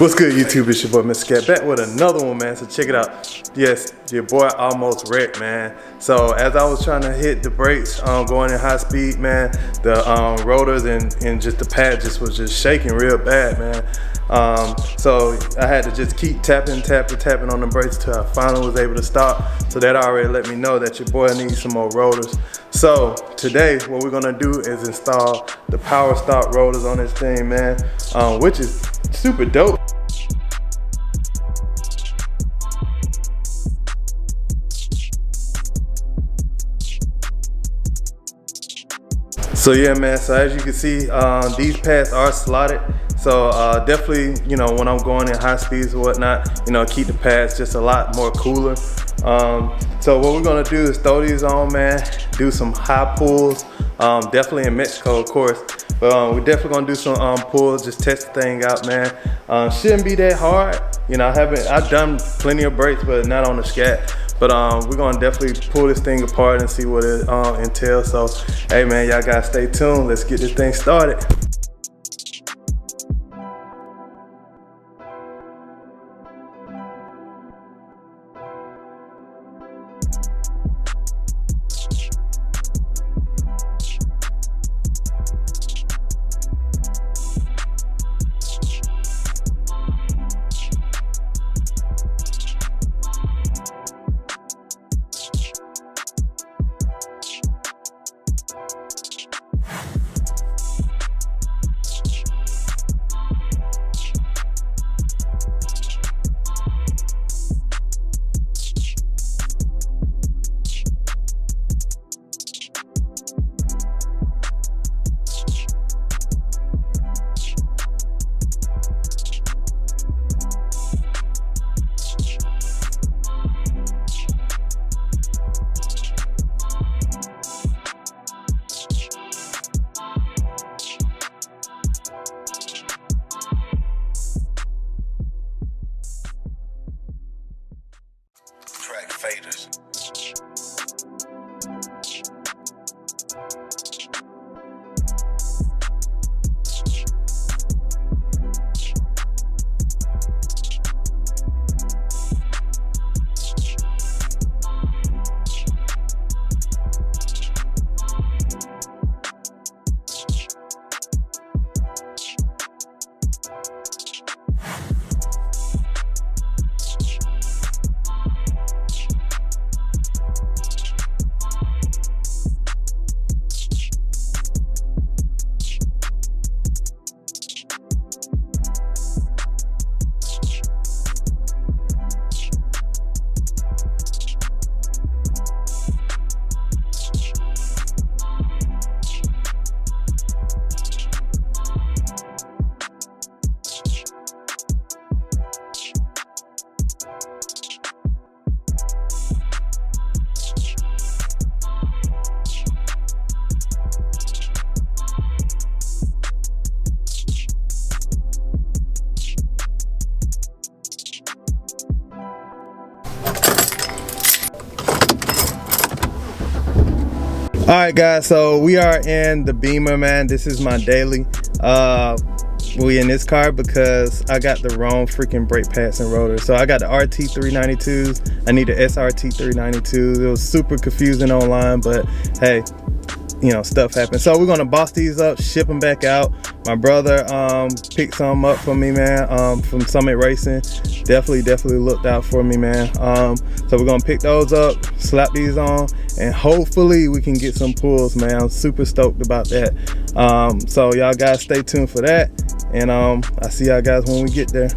What's good, YouTube? It's your boy Mr. Scat back with another one, man. So check it out. Yes, your boy almost wrecked, man. So as I was trying to hit the brakes, going in high speed, man, the rotors and just the pad was just shaking real bad, man. So I had to just keep tapping on the brakes till I finally was able to stop. So that already let me know that your boy needs some more rotors. So today what we're gonna do is install the power stop rotors on this thing, man, which is super dope. So yeah, man, so as you can see, these pads are slotted. So definitely, you know, when I'm going in high speeds or whatnot, you know, keep the pads just a lot more cooler. So what we're gonna do is throw these on, man, do some high pulls, definitely in Mexico, of course. But we're definitely gonna do some pulls, just test the thing out, man. Shouldn't be that hard. You know, I've done plenty of brakes, but not on the Scat. But we're gonna definitely pull this thing apart and see what it entails. So, hey man, y'all gotta stay tuned. Let's get this thing started. Faders. Alright guys, so we are in the Beamer, man. This is my daily. We in this car because I got the wrong freaking brake pads and rotors. So I got the RT 392s. I need the SRT 392s. It was super confusing online, but hey, you know, stuff happens. So we're gonna boss these up, ship them back out. My brother picked some up for me, man, from Summit Racing. Definitely looked out for me, man. So we're gonna pick those up, slap these on, and hopefully we can get some pulls, man. I'm super stoked about that. So y'all guys stay tuned for that, and I'll see y'all guys when we get there.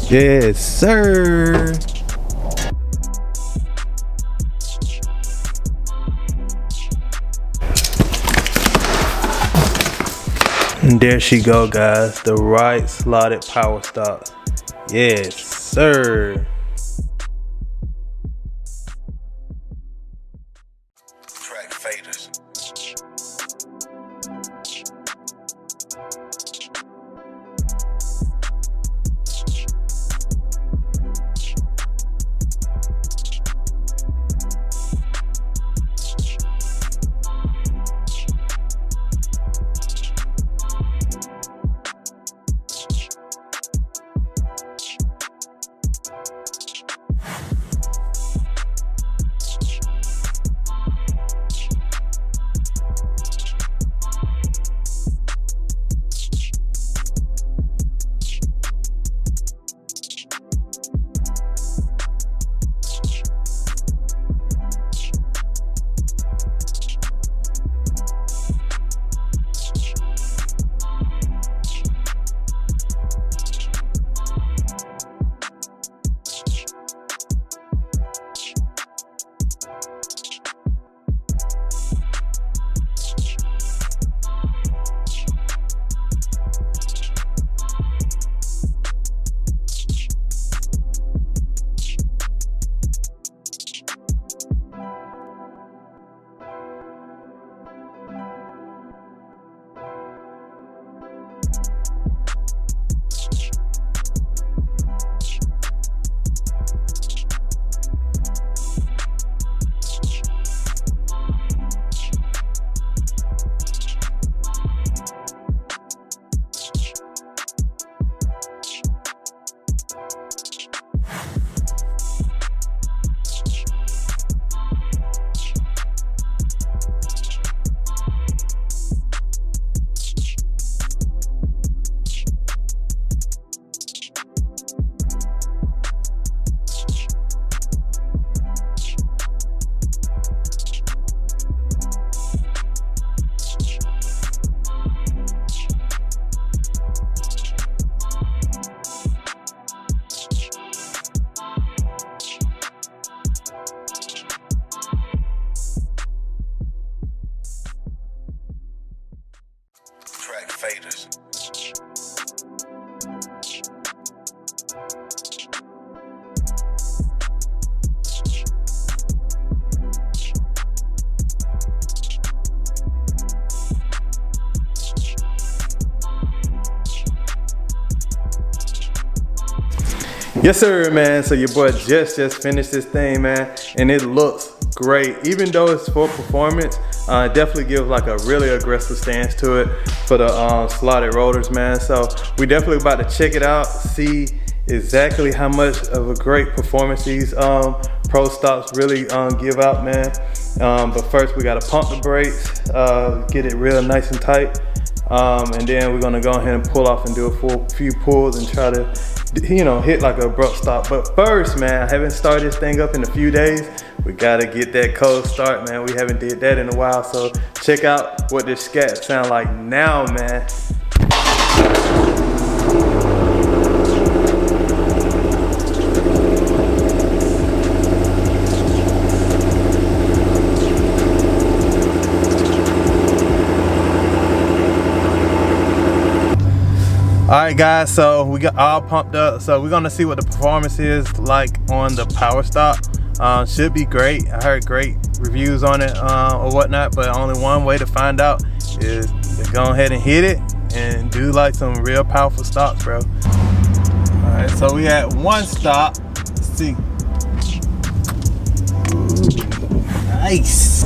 Yes, sir. And there she go, guys, the right slotted power stops. Yes, sir. Track faders. Yes sir, man. So your boy just finished this thing, man, and it looks great. Even though it's for performance, definitely gives like a really aggressive stance to it for the slotted rotors, man. So we definitely about to check it out, see exactly how much of a great performance these pro stops really give out, man. But first we gotta pump the brakes, get it real nice and tight, and then we're gonna go ahead and pull off and do a few pulls and try to, you know, hit like an abrupt stop. But first, man, I haven't started this thing up in a few days. We gotta get that cold start, man. We haven't did that in a while. So check out what this Scat sound like now, man. Alright guys, so we got all pumped up, so we're gonna see what the performance is like on the power stop. Should be great. I heard great reviews on it or whatnot, but only one way to find out is to go ahead and hit it and do like some real powerful stops, bro. Alright, so we had one stop. Let's see. Ooh, nice.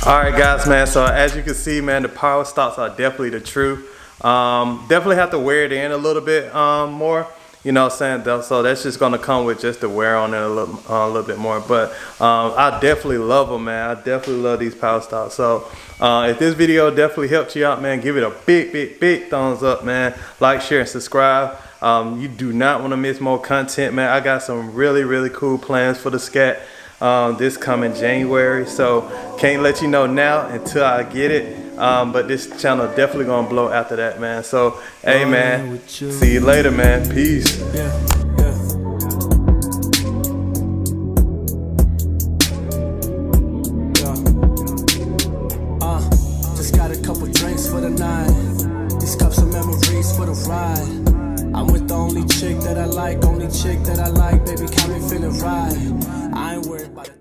Alright guys, man, so as you can see, man, the power stops are definitely the truth. Definitely have to wear it in a little bit more, you know what I'm saying? So that's just gonna come with just the wear on it a little bit more. But I definitely love them, man. I definitely love these power stops. So if this video definitely helped you out, man, give it a big thumbs up, man. Like, share, and subscribe. You do not want to miss more content, man. I got some really cool plans for the Scat this coming January, so can't let you know now until I get it, but this channel definitely gonna blow after that, man. So hey man, see you later, man. Peace. Just got a couple drinks for the night, these cups of memories for the ride. I'm with the only chick that I like, baby, got me feeling right. I ain't worried about it.